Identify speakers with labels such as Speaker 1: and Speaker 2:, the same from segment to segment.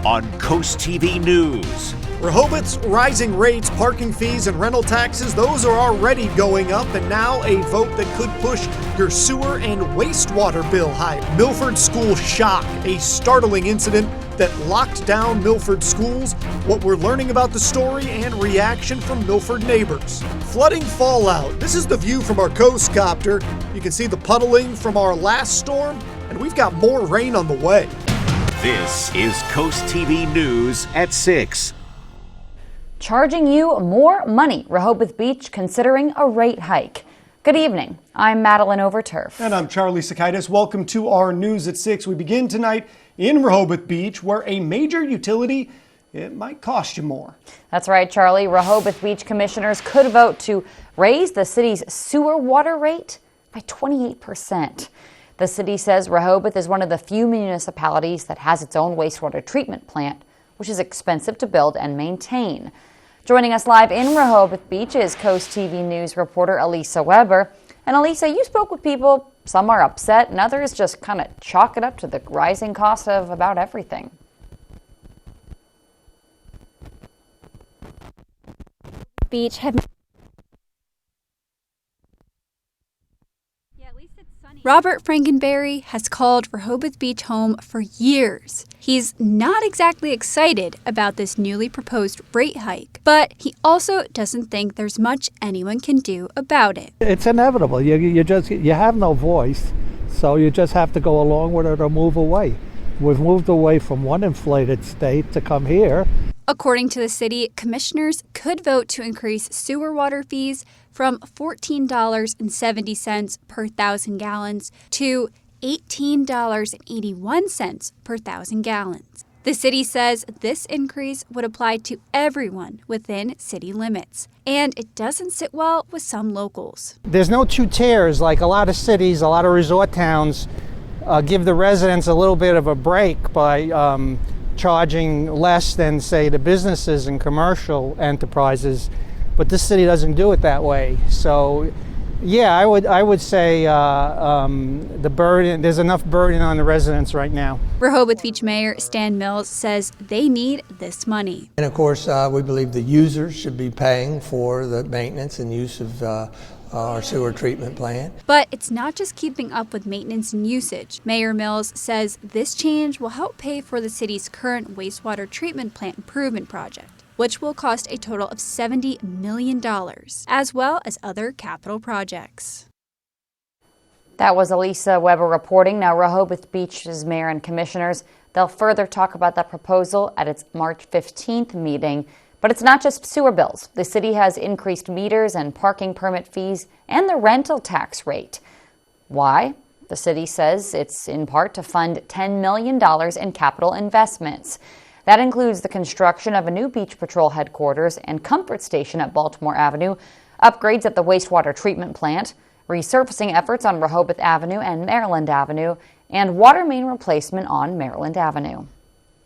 Speaker 1: on CoastTV News.
Speaker 2: Rehoboth's rising rates, parking fees, and rental taxes, those are already going up, and now a vote that could push your sewer and wastewater bill higher. Milford school shock, a startling incident that locked down Milford schools, what we're learning about the story, and reaction from Milford neighbors. Flooding fallout. This is the view from our coast copter. You can see the puddling from our last storm, and we've got more rain on the way.
Speaker 1: This is CoastTV News at 6.
Speaker 3: Charging you more money. Rehoboth Beach considering a rate hike. Good evening. I'm Madeline Overturf.
Speaker 2: And I'm Charlie Sakaitis. Welcome to our News at 6. We begin tonight in Rehoboth Beach, where a major utility, it might cost you more.
Speaker 3: That's right, Charlie. Rehoboth Beach commissioners could vote to raise the city's sewer water rate by 28%. The city says Rehoboth is one of the few municipalities that has its own wastewater treatment plant, which is expensive to build and maintain. Joining us live in Rehoboth Beach is Coast TV News reporter Elisa Weber. And Elisa, you spoke with people. Some are upset and others just kind of chalk it up to the rising cost of about everything.
Speaker 4: Beach have Robert Frankenberry has called Rehoboth Beach home for years. He's not exactly excited about this newly proposed rate hike, but he also doesn't think there's much anyone can do about it.
Speaker 5: It's inevitable. You have no voice, so you just have to go along with it or move away. We've moved away from one inflated state to come here.
Speaker 4: According to the city, commissioners could vote to increase sewer water fees from $14.70 per 1,000 gallons to $18.81 per 1,000 gallons. The city says this increase would apply to everyone within city limits, and it doesn't sit well with some locals.
Speaker 6: There's no two tiers like a lot of cities, a lot of resort towns give the residents a little bit of a break by charging less than, say, the businesses and commercial enterprises, but this city doesn't do it that way. So, yeah, I would say the burden. There's enough burden on the residents right now.
Speaker 4: Rehoboth Beach Mayor Stan Mills says they need this money.
Speaker 7: And of course, we believe the users should be paying for the maintenance and use of our sewer treatment plant.
Speaker 4: But it's not just keeping up with maintenance and usage. Mayor Mills says this change will help pay for the city's current wastewater treatment plant improvement project, which will cost a total of $70 million, as well as other capital projects.
Speaker 3: That was Elisa Weber reporting. Now, Rehoboth Beach's mayor and commissioners, they'll further talk about that proposal at its March 15th meeting. But it's not just sewer bills. The city has increased meters and parking permit fees and the rental tax rate. Why? The city says it's in part to fund $10 million in capital investments. That includes the construction of a new Beach Patrol headquarters and comfort station at Baltimore Avenue, upgrades at the wastewater treatment plant, resurfacing efforts on Rehoboth Avenue and Maryland Avenue, and water main replacement on Maryland Avenue.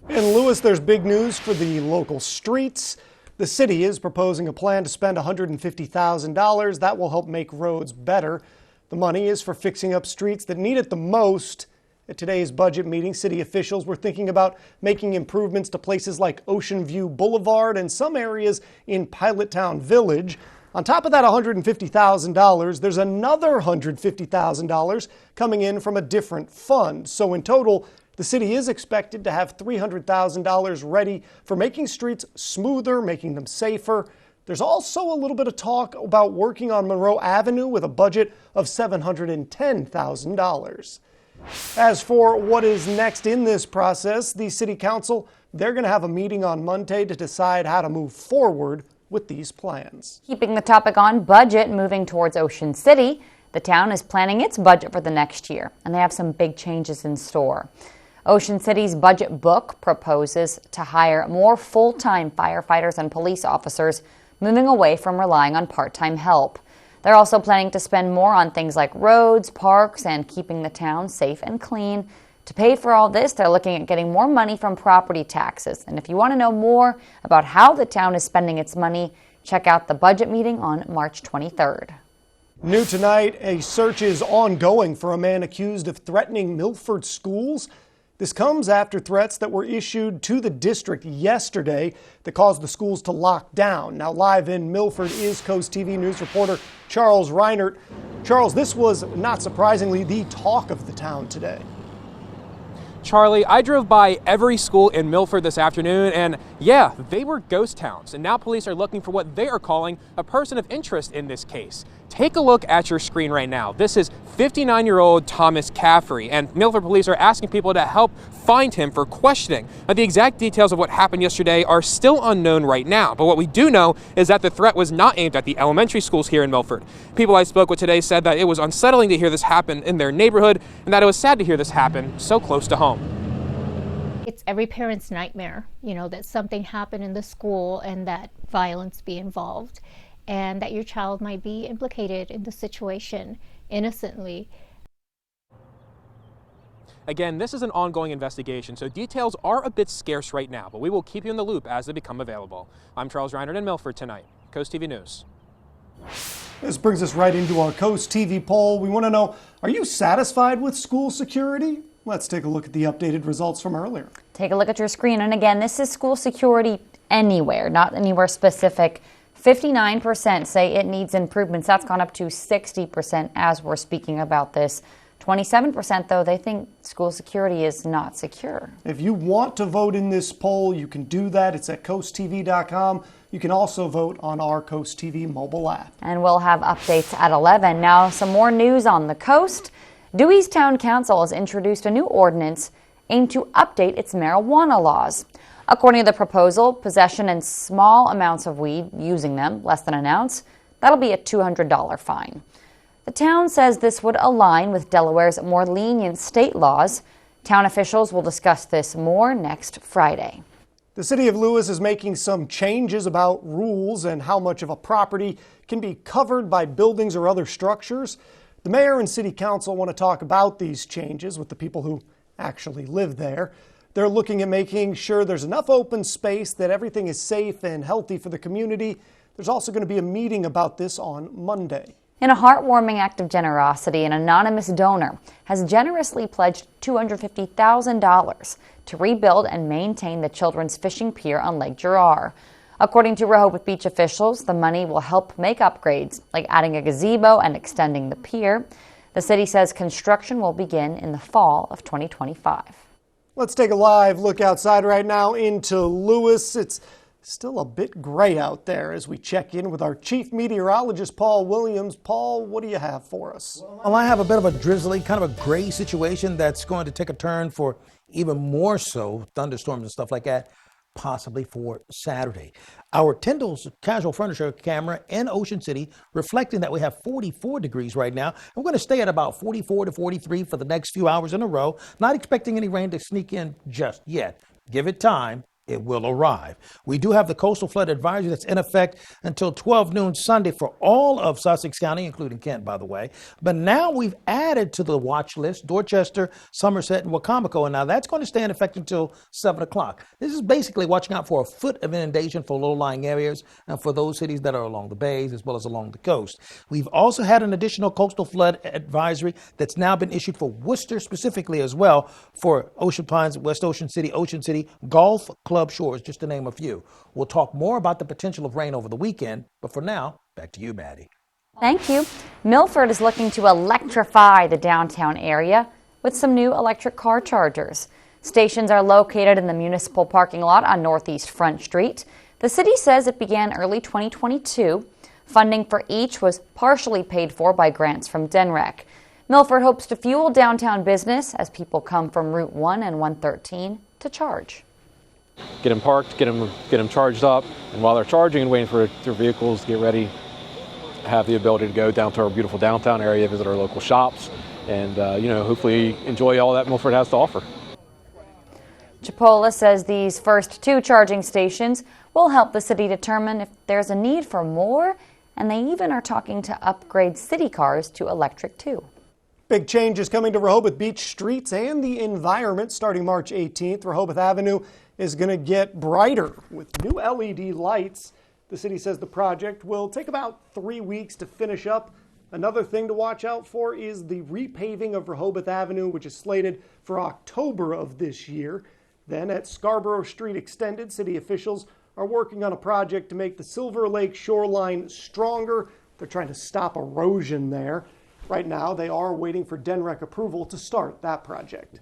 Speaker 2: In Lewis, there's big news for the local streets. The city is proposing a plan to spend $150,000. That will help make roads better. The money is for fixing up streets that need it the most. At today's budget meeting, city officials were thinking about making improvements to places like Ocean View Boulevard and some areas in Pilot Town Village. On top of that $150,000, there's another $150,000 coming in from a different fund. So in total, the city is expected to have $300,000 ready for making streets smoother, making them safer. There's also a little bit of talk about working on Monroe Avenue with a budget of $710,000. As for what is next in this process, the City Council, they're going to have a meeting on Monday to decide how to move forward with these plans.
Speaker 3: Keeping the topic on budget, moving towards Ocean City, the town is planning its budget for the next year, and they have some big changes in store. Ocean City's budget book proposes to hire more full-time firefighters and police officers, moving away from relying on part-time help. They're also planning to spend more on things like roads, parks, and keeping the town safe and clean. To pay for all this, they're looking at getting more money from property taxes. And if you want to know more about how the town is spending its money, check out the budget meeting on March 23rd.
Speaker 2: New tonight, a search is ongoing for a man accused of threatening Milford schools. This comes after threats that were issued to the district yesterday that caused the schools to lock down. Now, live in Milford is Coast TV News reporter Charles Reinert. Charles, this was not surprisingly the talk of the town today.
Speaker 8: Charlie, I drove by every school in Milford this afternoon, and yeah, they were ghost towns. And now police are looking for what they are calling a person of interest in this case. Take a look at your screen right now. This is 59-year-old Thomas Caffrey, and Milford police are asking people to help find him for questioning. Now, the exact details of what happened yesterday are still unknown right now, but what we do know is that the threat was not aimed at the elementary schools here in Milford. People I spoke with today said that it was unsettling to hear this happen in their neighborhood, and that it was sad to hear this happen so close to home.
Speaker 9: It's every parent's nightmare, that something happened in the school and that violence be involved, and that your child might be implicated in the situation innocently.
Speaker 8: Again, this is an ongoing investigation, so details are a bit scarce right now, but we will keep you in the loop as they become available. I'm Charles Reinert in Milford tonight. Coast TV News.
Speaker 2: This brings us right into our Coast TV poll. We want to know, are you satisfied with school security? Let's take a look at the updated results from earlier.
Speaker 3: Take a look at your screen. And again, this is school security anywhere, not anywhere specific. 59% say it needs improvements. That's gone up to 60% as we're speaking about this. 27% though, they think school security is not secure.
Speaker 2: If you want to vote in this poll, you can do that. It's at coasttv.com. You can also vote on our Coast TV mobile app.
Speaker 3: And we'll have updates at 11. Now, some more news on the coast. Dewey's Town Council has introduced a new ordinance aimed to update its marijuana laws. According to the proposal, possession in small amounts of weed, using them, less than an ounce, that'll be a $200 fine. The town says this would align with Delaware's more lenient state laws. Town officials will discuss this more next Friday.
Speaker 2: The city of Lewis is making some changes about rules and how much of a property can be covered by buildings or other structures. The mayor and city council want to talk about these changes with the people who actually live there. They're looking at making sure there's enough open space, that everything is safe and healthy for the community. There's also going to be a meeting about this on Monday.
Speaker 3: In a heartwarming act of generosity, an anonymous donor has generously pledged $250,000 to rebuild and maintain the children's fishing pier on Lake Girard. According to Rehoboth Beach officials, the money will help make upgrades, like adding a gazebo and extending the pier. The city says construction will begin in the fall of 2025.
Speaker 2: Let's take a live look outside right now into Lewis. It's still a bit gray out there as we check in with our chief meteorologist, Paul Williams. Paul, what do you have for us?
Speaker 10: Well, I have a bit of a drizzly, kind of a gray situation that's going to take a turn for even more so thunderstorms and stuff like that, possibly for Saturday. Our Tyndall's casual furniture camera in Ocean City reflecting that we have 44 degrees right now. We're going to stay at about 44 to 43 for the next few hours in a row. Not expecting any rain to sneak in just yet. Give it time. It will arrive. We do have the coastal flood advisory that's in effect until 12 noon Sunday for all of Sussex County, including Kent, by the way. But now we've added to the watch list Dorchester, Somerset, and Wacomico, and now that's going to stay in effect until 7 o'clock. This is basically watching out for a foot of inundation for low-lying areas and for those cities that are along the bays as well as along the coast. We've also had an additional coastal flood advisory that's now been issued for Worcester specifically as well, for Ocean Pines, West Ocean City, Gulf, Club Shores, just to name a few. We'll talk more about the potential of rain over the weekend, but for now, back to you, Maddie.
Speaker 3: Thank you. Milford is looking to electrify the downtown area with some new electric car chargers. Stations are located in the municipal parking lot on Northeast Front Street. The city says it began early 2022. Funding for each was partially paid for by grants from DNREC. Milford hopes to fuel downtown business as people come from Route 1 and 113 to charge.
Speaker 11: Get them parked, get them charged up, and while they're charging and waiting for their vehicles to get ready, have the ability to go down to our beautiful downtown area, visit our local shops, and hopefully enjoy all that Milford has to offer.
Speaker 3: Chipola says these first 2 charging stations will help the city determine if there's a need for more, and they even are talking to upgrade city cars to electric too.
Speaker 2: Big changes coming to Rehoboth Beach streets and the environment starting March 18th. Rehoboth Avenue is going to get brighter with new LED lights. The city says the project will take about 3 weeks to finish up. Another thing to watch out for is the repaving of Rehoboth Avenue, which is slated for October of this year. Then at Scarborough Street Extended, city officials are working on a project to make the Silver Lake shoreline stronger. They're trying to stop erosion there. Right now, they are waiting for DNREC approval to start that project.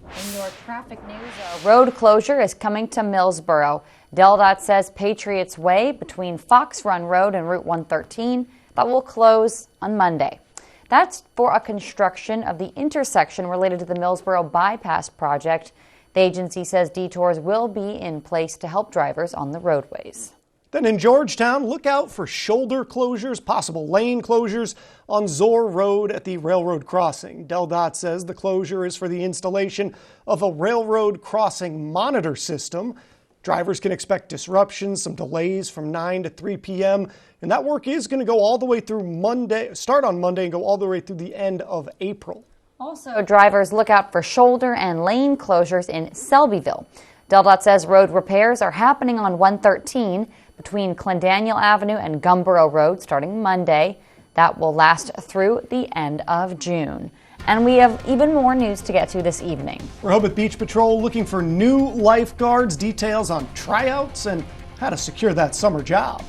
Speaker 3: In your traffic news, a road closure is coming to Millsboro. DelDOT says Patriots Way between Fox Run Road and Route 113 that will close on Monday. That's for a construction of the intersection related to the Millsboro Bypass project. The agency says detours will be in place to help drivers on the roadways.
Speaker 2: Then in Georgetown, look out for shoulder closures, possible lane closures on Zoar Road at the railroad crossing. DelDOT says the closure is for the installation of a railroad crossing monitor system. Drivers can expect disruptions, some delays from 9 to 3 p.m. And that work is going to go all the way through start on Monday and go all the way through the end of April.
Speaker 3: Also, drivers look out for shoulder and lane closures in Selbyville. DelDOT says road repairs are happening on 113 between Clendaniel Avenue and Gumboro Road starting Monday. That will last through the end of June. And we have even more news to get to this evening.
Speaker 2: Rehoboth Beach Patrol looking for new lifeguards, details on tryouts, and how to secure that summer job.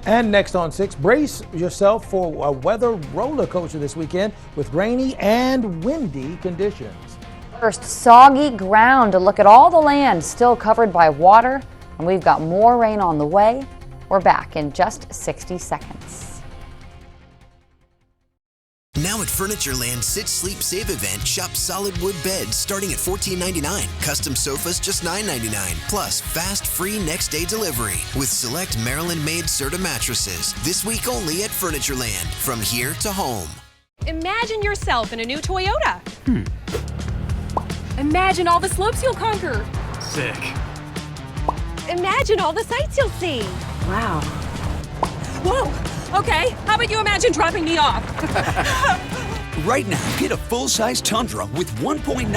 Speaker 10: And next on 6, brace yourself for a weather roller coaster this weekend with rainy and windy conditions.
Speaker 3: First, soggy ground to look at all the land still covered by water. And we've got more rain on the way. We're back in just 60 seconds.
Speaker 12: Now at Furnitureland Sit Sleep Save event, shop solid wood beds starting at $14.99. Custom sofas just $9.99. Plus fast free next day delivery with select Maryland-made Serta mattresses. This week only at Furnitureland. From here to home.
Speaker 13: Imagine yourself in a new Toyota. Imagine all the slopes you'll conquer.
Speaker 14: Sick.
Speaker 13: Imagine all the sights you'll see.
Speaker 14: Wow.
Speaker 13: Whoa. Okay, how about you imagine dropping me off?
Speaker 15: Right now, get a full-size Tundra with 1.99%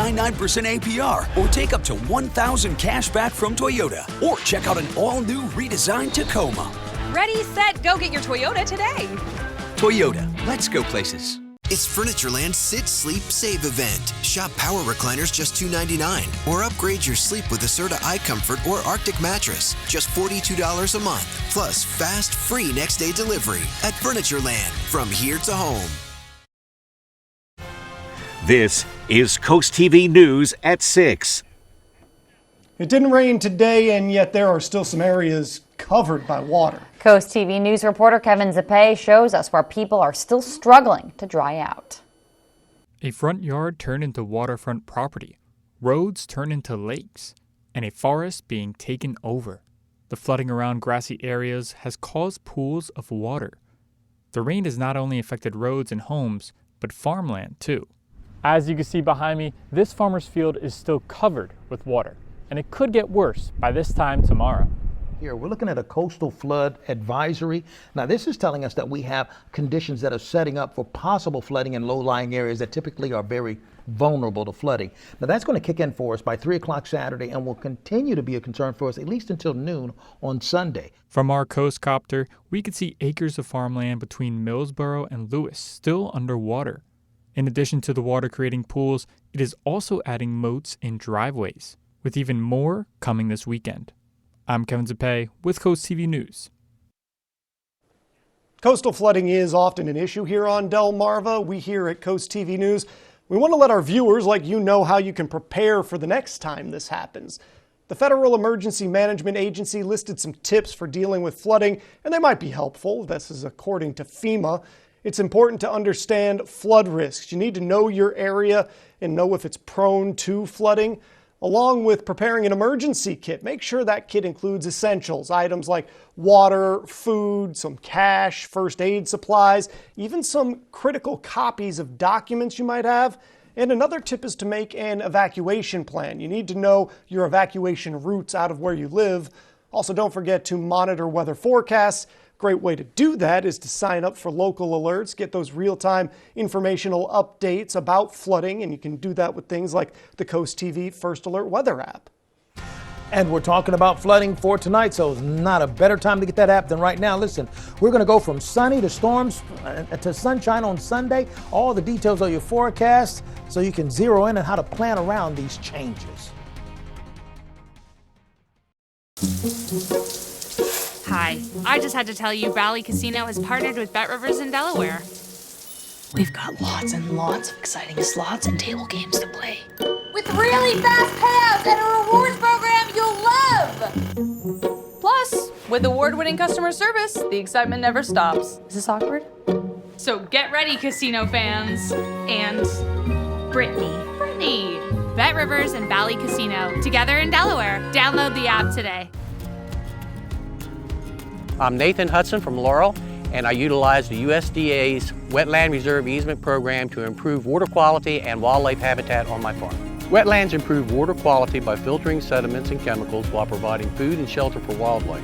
Speaker 15: APR or take up to $1,000 cash back from Toyota. Or check out an all-new redesigned Tacoma.
Speaker 13: Ready, set, go get your Toyota today.
Speaker 15: Toyota, let's go places.
Speaker 12: It's Furnitureland's Sit Sleep Save event. Shop power recliners just $2.99 or upgrade your sleep with a Serta iComfort or Arctic mattress, just $42 a month. Plus fast free next day delivery at Furnitureland. From here to home.
Speaker 1: This is Coast TV News at 6.
Speaker 2: It didn't rain today, and yet there are still some areas covered by water.
Speaker 3: Coast TV News reporter Kevin Zappe shows us where people are still struggling to dry out.
Speaker 16: A front yard turned into waterfront property, roads turned into lakes, and a forest being taken over. The flooding around grassy areas has caused pools of water. The rain has not only affected roads and homes, but farmland too. As you can see behind me, this farmer's field is still covered with water, and it could get worse by this time tomorrow.
Speaker 10: Here, we're looking at a coastal flood advisory. Now, this is telling us that we have conditions that are setting up for possible flooding in low-lying areas that typically are very vulnerable to flooding. Now, that's going to kick in for us by 3 o'clock Saturday and will continue to be a concern for us at least until noon on Sunday.
Speaker 16: From our coast copter, we could see acres of farmland between Millsboro and Lewis still underwater. In addition to the water creating pools, it is also adding moats in driveways, with even more coming this weekend. I'm Kevin Zappe with Coast TV News.
Speaker 2: Coastal flooding is often an issue here on Delmarva. We here at Coast TV News, we want to let our viewers like you know how you can prepare for the next time this happens. The Federal Emergency Management Agency listed some tips for dealing with flooding, and they might be helpful. This is according to FEMA. It's important to understand flood risks. You need to know your area and know if it's prone to flooding. Along with preparing an emergency kit, make sure that kit includes essentials, items like water, food, some cash, first aid supplies, even some critical copies of documents you might have. And another tip is to make an evacuation plan. You need to know your evacuation routes out of where you live. Also, don't forget to monitor weather forecasts. Great way to do that is to sign up for local alerts, get those real-time informational updates about flooding, and you can do that with things like the Coast TV First Alert weather app.
Speaker 10: And we're talking about flooding for tonight, so it's not a better time to get that app than right now. Listen, we're going to go from sunny to storms to sunshine on Sunday. All the details of your forecast so you can zero in on how to plan around these changes.
Speaker 14: Hi, I just had to tell you Valley Casino has partnered with Bet Rivers in Delaware.
Speaker 17: We've got lots and lots of exciting slots and table games to play.
Speaker 18: With really fast payouts and a rewards program you'll love!
Speaker 19: Plus, with award-winning customer service, the excitement never stops.
Speaker 3: Is this awkward?
Speaker 14: So get ready, casino fans. And Brittany. Bet Rivers and Valley Casino, together in Delaware. Download the app today.
Speaker 20: I'm Nathan Hudson from Laurel, and I utilize the USDA's Wetland Reserve Easement Program to improve water quality and wildlife habitat on my farm. Wetlands improve water quality by filtering sediments and chemicals while providing food and shelter for wildlife.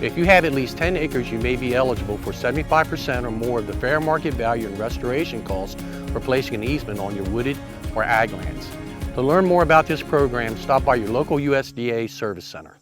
Speaker 20: If you have at least 10 acres, you may be eligible for 75% or more of the fair market value and restoration costs for placing an easement on your wooded or ag lands. To learn more about this program, stop by your local USDA Service Center.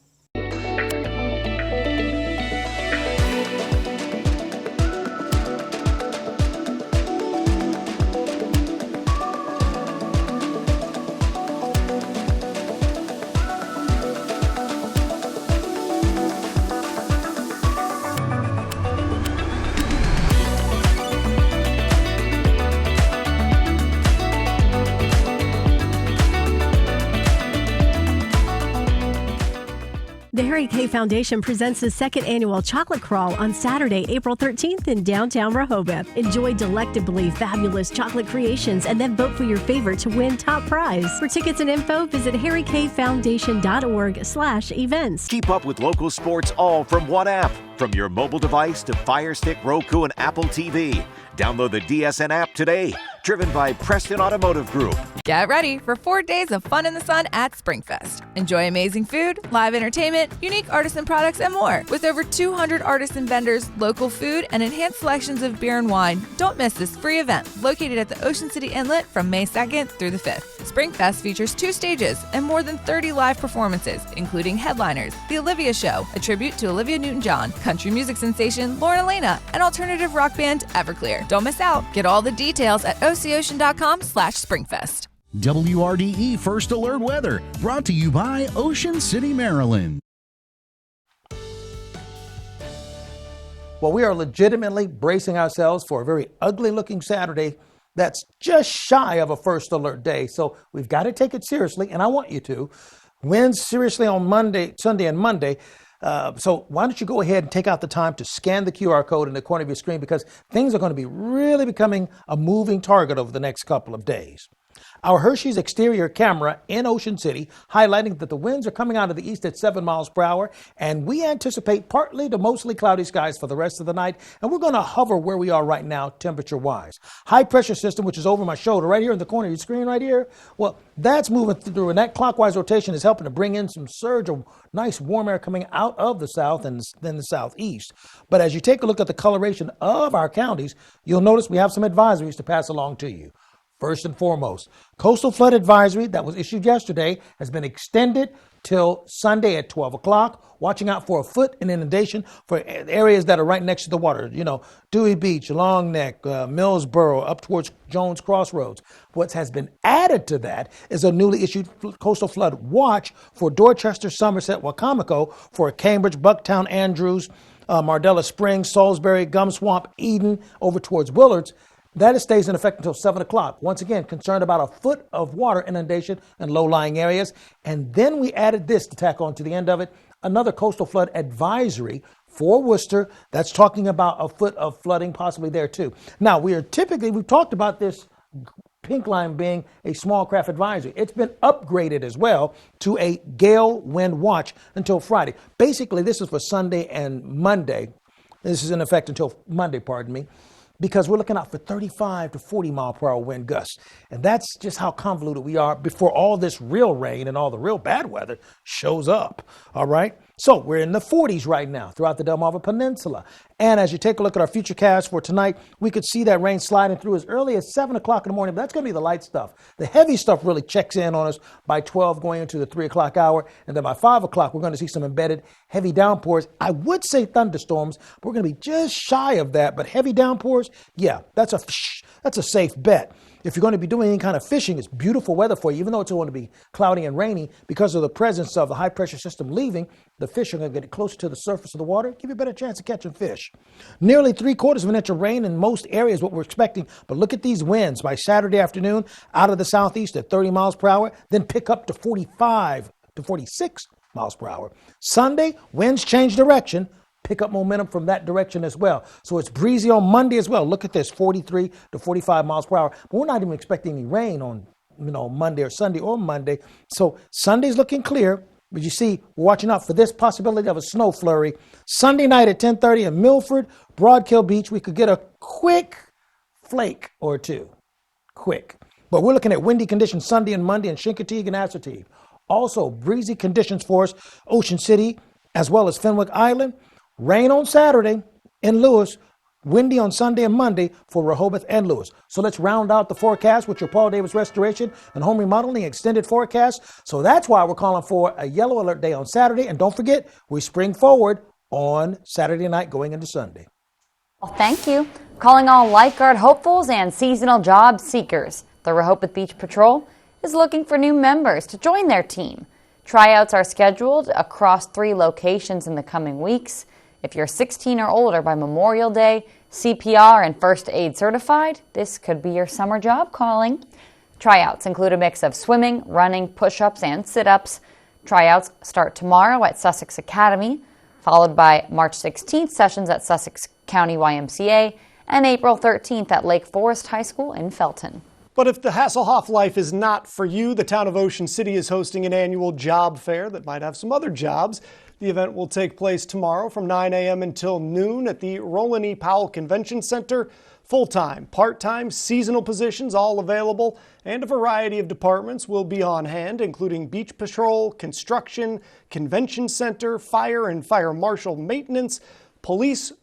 Speaker 21: The Harry K. Foundation presents the second annual Chocolate Crawl on Saturday, April 13th in downtown Rehoboth. Enjoy delectably fabulous chocolate creations and then vote for your favorite to win top prize. For tickets and info, visit harrykfoundation.org/events.
Speaker 1: Keep up with local sports all from one app. From your mobile device to Fire Stick, Roku, and Apple TV. Download the DSN app today. Driven by Preston Automotive Group.
Speaker 22: Get ready for 4 days of fun in the sun at Springfest. Enjoy amazing food, live entertainment, unique artisan products, and more. With over 200 artists and vendors, local food, and enhanced selections of beer and wine, don't miss this free event located at the Ocean City Inlet from May 2nd through the 5th. Springfest features 2 stages and more than 30 live performances, including headliners, The Olivia Show, a tribute to Olivia Newton-John, country music sensation Lauren Elena, and alternative rock band Everclear. Don't miss out. Get all the details at oceocean.com/springfest.
Speaker 23: WRDE First Alert Weather, brought to you by Ocean City, Maryland.
Speaker 10: Well, we are legitimately bracing ourselves for a very ugly-looking Saturday that's just shy of a first alert day. So we've got to take it seriously, and I want you to. Winds seriously on Sunday and Monday. So why don't you go ahead and take out the time to scan the QR code in the corner of your screen, because things are going to be really becoming a moving target over the next couple of days. Our Hershey's exterior camera in Ocean City highlighting that the winds are coming out of the east at 7 miles per hour, and we anticipate partly to mostly cloudy skies for the rest of the night, and we're going to hover where we are right now temperature-wise. High pressure system, which is over my shoulder right here in the corner of your screen right here, well, that's moving through, and that clockwise rotation is helping to bring in some surge of nice warm air coming out of the south and then the southeast. But as you take a look at the coloration of our counties, you'll notice we have some advisories to pass along to you. First and foremost, coastal flood advisory that was issued yesterday has been extended till Sunday at 12 o'clock. Watching out for a foot in inundation for areas that are right next to the water. You know, Dewey Beach, Long Neck, Millsboro, up towards Jones Crossroads. What has been added to that is a newly issued coastal flood watch for Dorchester, Somerset, Wacomico, for Cambridge, Bucktown, Andrews, Mardella Springs, Salisbury, Gum Swamp, Eden, over towards Willards. That stays in effect until 7 o'clock. Once again, concerned about a foot of water inundation in low-lying areas. And then we added this to tack on to the end of it, another coastal flood advisory for Worcester. That's talking about a foot of flooding possibly there too. Now, we've talked about this pink line being a small craft advisory. It's been upgraded as well to a gale wind watch until Friday. Basically, this is for Sunday and Monday. This is in effect until Monday, pardon me, because we're looking out for 35 to 40 mile per hour wind gusts. And that's just how convoluted we are before all this real rain and all the real bad weather shows up. All right. So we're in the 40s right now throughout the Delmarva Peninsula. And as you take a look at our futurecast for tonight, we could see that rain sliding through as early as 7 o'clock in the morning. But that's going to be the light stuff. The heavy stuff really checks in on us by 12 going into the 3 o'clock hour. And then by 5 o'clock, we're going to see some embedded heavy downpours. I would say thunderstorms, but we're going to be just shy of that. But heavy downpours, yeah, that's a safe bet. If you're going to be doing any kind of fishing, it's beautiful weather for you, even though it's going to be cloudy and rainy. Because of the presence of the high pressure system leaving, the fish are going to get closer to the surface of the water, give you a better chance of catching fish. Nearly 3/4 of an inch of rain in most areas, what we're expecting. But look at these winds by Saturday afternoon out of the southeast at 30 miles per hour, then pick up to 45 to 46 miles per hour. Sunday, winds change direction. Pick up momentum from that direction as well. So it's breezy on Monday as well. Look at this, 43 to 45 miles per hour. But we're not even expecting any rain on, Monday or Sunday or Monday. So Sunday's looking clear. But you see, we're watching out for this possibility of a snow flurry. Sunday night at 10:30 in Milford, Broadkill Beach, we could get a quick flake or two. Quick. But we're looking at windy conditions Sunday and Monday in Chincoteague and Assateague. Also, breezy conditions for us, Ocean City, as well as Fenwick Island. Rain on Saturday in Lewis, windy on Sunday and Monday for Rehoboth and Lewis. So let's round out the forecast with your Paul Davis Restoration and Home Remodeling extended forecast. So that's why we're calling for a yellow alert day on Saturday. And don't forget, we spring forward on Saturday night going into Sunday.
Speaker 3: Well, thank you. Calling all lifeguard hopefuls and seasonal job seekers. The Rehoboth Beach Patrol is looking for new members to join their team. Tryouts are scheduled across 3 locations in the coming weeks. If you're 16 or older by Memorial Day, CPR and first aid certified, this could be your summer job calling. Tryouts include a mix of swimming, running, push-ups, and sit-ups. Tryouts start tomorrow at Sussex Academy, followed by March 16th sessions at Sussex County YMCA and April 13th at Lake Forest High School in Felton.
Speaker 2: But if the Hasselhoff life is not for you, the town of Ocean City is hosting an annual job fair that might have some other jobs. The event will take place tomorrow from 9 a.m. until noon at the Roland E. Powell Convention Center. Full-time, part-time, seasonal positions all available, and a variety of departments will be on hand, including beach patrol, construction, convention center, fire and fire marshal maintenance, police,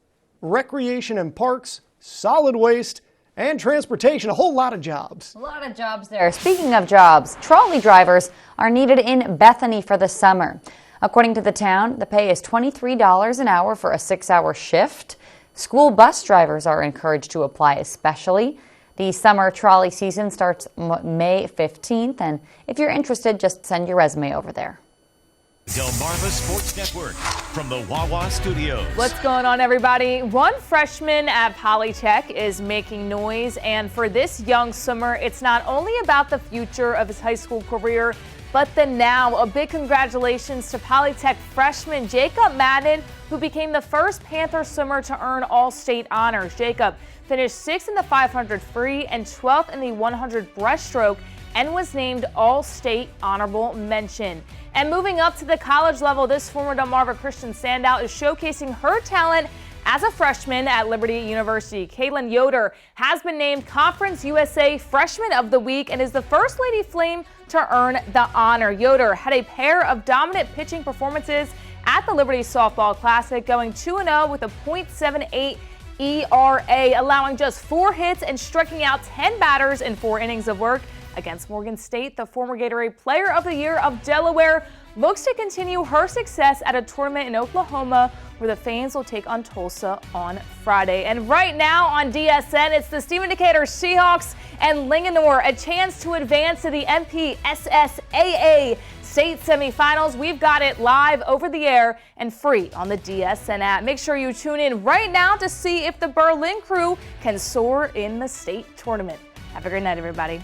Speaker 2: recreation and parks, solid waste, and transportation. A whole lot of jobs.
Speaker 3: A lot of jobs there. Speaking of jobs, trolley drivers are needed in Bethany for the summer. According to the town, the pay is $23 an hour for a 6-hour shift. School bus drivers are encouraged to apply especially. The summer trolley season starts May 15th, and if you're interested, just send your resume over there.
Speaker 1: Delmarva Sports Network from the Wawa Studios.
Speaker 19: What's going on, everybody? One freshman at Polytech is making noise, and for this young swimmer, it's not only about the future of his high school career, but the now. A big congratulations to Polytech freshman Jacob Madden, who became the first Panther swimmer to earn all-state honors. Jacob finished 6th in the 500 free and 12th in the 100 breaststroke and was named all-state honorable mention. And moving up to the college level, this former Delmarva Christian standout is showcasing her talent as a freshman at Liberty University. Caitlin Yoder has been named Conference USA Freshman of the Week and is the first Lady Flame to earn the honor. Yoder had a pair of dominant pitching performances at the Liberty Softball Classic, going 2-0 with a .78 ERA, allowing just 4 hits and striking out 10 batters in 4 innings of work. Against Morgan State, the former Gatorade Player of the Year of Delaware looks to continue her success at a tournament in Oklahoma, where the Fanes will take on Tulsa on Friday. And right now on DSN, it's the Stephen Decatur Seahawks and Linganore, a chance to advance to the MPSSAA state semifinals. We've got it live over the air and free on the DSN app. Make sure you tune in right now to see if the Berlin crew can soar in the state tournament. Have a great night, everybody.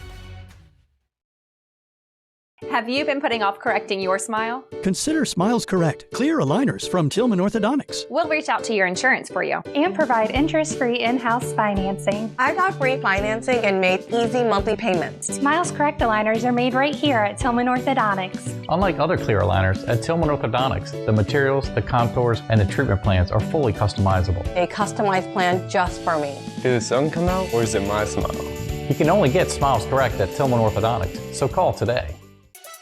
Speaker 5: Have you been putting off correcting your smile?
Speaker 6: Consider Smiles Correct Clear Aligners from Tillman Orthodontics.
Speaker 5: We'll reach out to your insurance for you
Speaker 7: and provide interest-free in-house financing.
Speaker 24: I got free financing and made easy monthly payments.
Speaker 7: Smiles Correct aligners are made right here at Tillman Orthodontics.
Speaker 25: Unlike other clear aligners, at Tillman Orthodontics, the materials, the contours, and the treatment plans are fully customizable.
Speaker 24: A customized plan just for me.
Speaker 26: Did the sun come out or is it my smile?
Speaker 25: You can only get Smiles Correct at Tillman Orthodontics, so call today.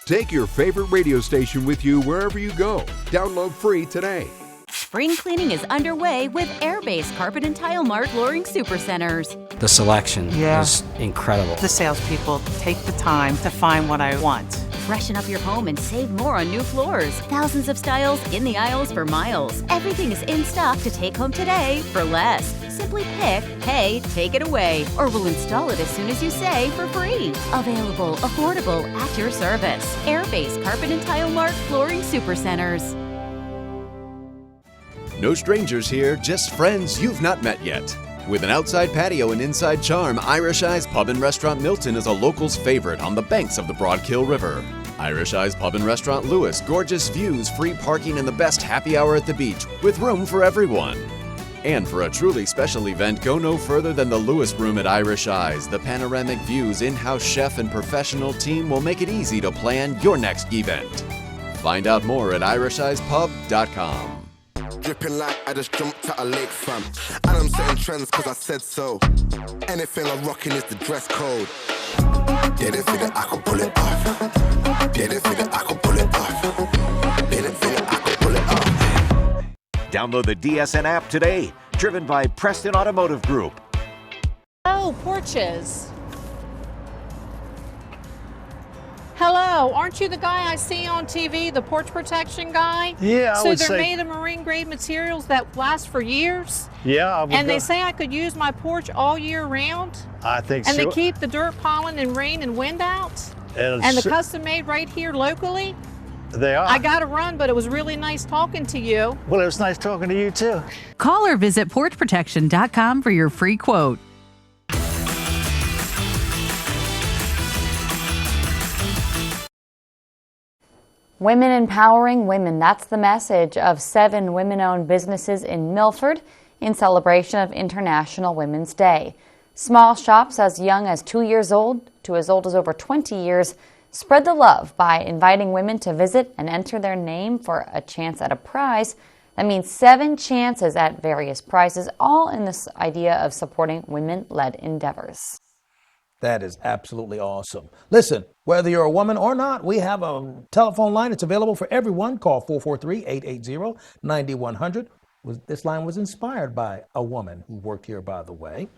Speaker 4: Take your favorite radio station with you wherever you go. Download free today.
Speaker 8: Spring cleaning is underway with Airbase Carpet and Tile Mart Flooring Supercenters.
Speaker 9: The selection is incredible.
Speaker 11: The salespeople take the time to find what I want.
Speaker 8: Freshen up your home and save more on new floors. Thousands of styles in the aisles for miles. Everything is in stock to take home today for less. Simply pick, pay, take it away, or we'll install it as soon as you say for free. Available, affordable, at your service. Airbase Carpet and Tile Mart Flooring Supercenters.
Speaker 13: No strangers here, just friends you've not met yet. With an outside patio and inside charm, Irish Eyes Pub and Restaurant Milton is a local's favorite on the banks of the Broadkill River. Irish Eyes Pub and Restaurant Lewis, gorgeous views, free parking, and the best happy hour at the beach, with room for everyone. And for a truly special event, go no further than the Lewis Room at Irish Eyes. The panoramic views, in-house chef, and professional team will make it easy to plan your next event. Find out more at irisheyespub.com.
Speaker 26: Dripping like I just jumped out a lake, fam. And I'm setting trends cause I said so. Anything I'm rocking is the dress code. Didn't feel that I could pull it off. Didn't feel that I could pull it off. Didn't feel that I could pull it off.
Speaker 1: Download the DSN app today. Driven by Preston Automotive Group.
Speaker 27: Oh, porches. Hello, aren't you the guy I see on TV, the porch protection guy?
Speaker 28: Yeah, I would say.
Speaker 27: So they're made of marine grade materials that last for years?
Speaker 28: Yeah, I would.
Speaker 27: And they say I could use my porch all year round?
Speaker 28: I think so.
Speaker 27: And they keep the dirt, pollen, and rain and wind out? And the custom made right here locally?
Speaker 28: They are.
Speaker 27: I got to run, but it was really nice talking to you.
Speaker 28: Well, it was nice talking to you too.
Speaker 29: Call or visit porchprotection.com for your free quote.
Speaker 3: Women empowering women. That's the message of 7 women-owned businesses in Milford in celebration of International Women's Day. Small shops as young as 2 years old to as old as over 20 years spread the love by inviting women to visit and enter their name for a chance at a prize. That means 7 chances at various prizes, all in this idea of supporting women-led endeavors.
Speaker 10: That is absolutely awesome. Listen, whether you're a woman or not, we have a telephone line. It's available for everyone. Call 443-880-9100. This line was inspired by a woman who worked here, by the way.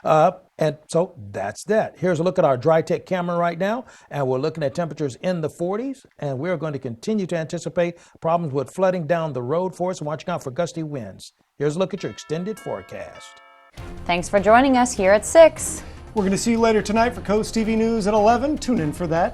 Speaker 10: And so that's that. Here's a look at our dry tech camera right now. And we're looking at temperatures in the 40s. And we're going to continue to anticipate problems with flooding down the road for us and watching out for gusty winds. Here's a look at your extended forecast.
Speaker 3: Thanks for joining us here at 6.
Speaker 2: We're going to see you later tonight for Coast TV News at 11. Tune in for that.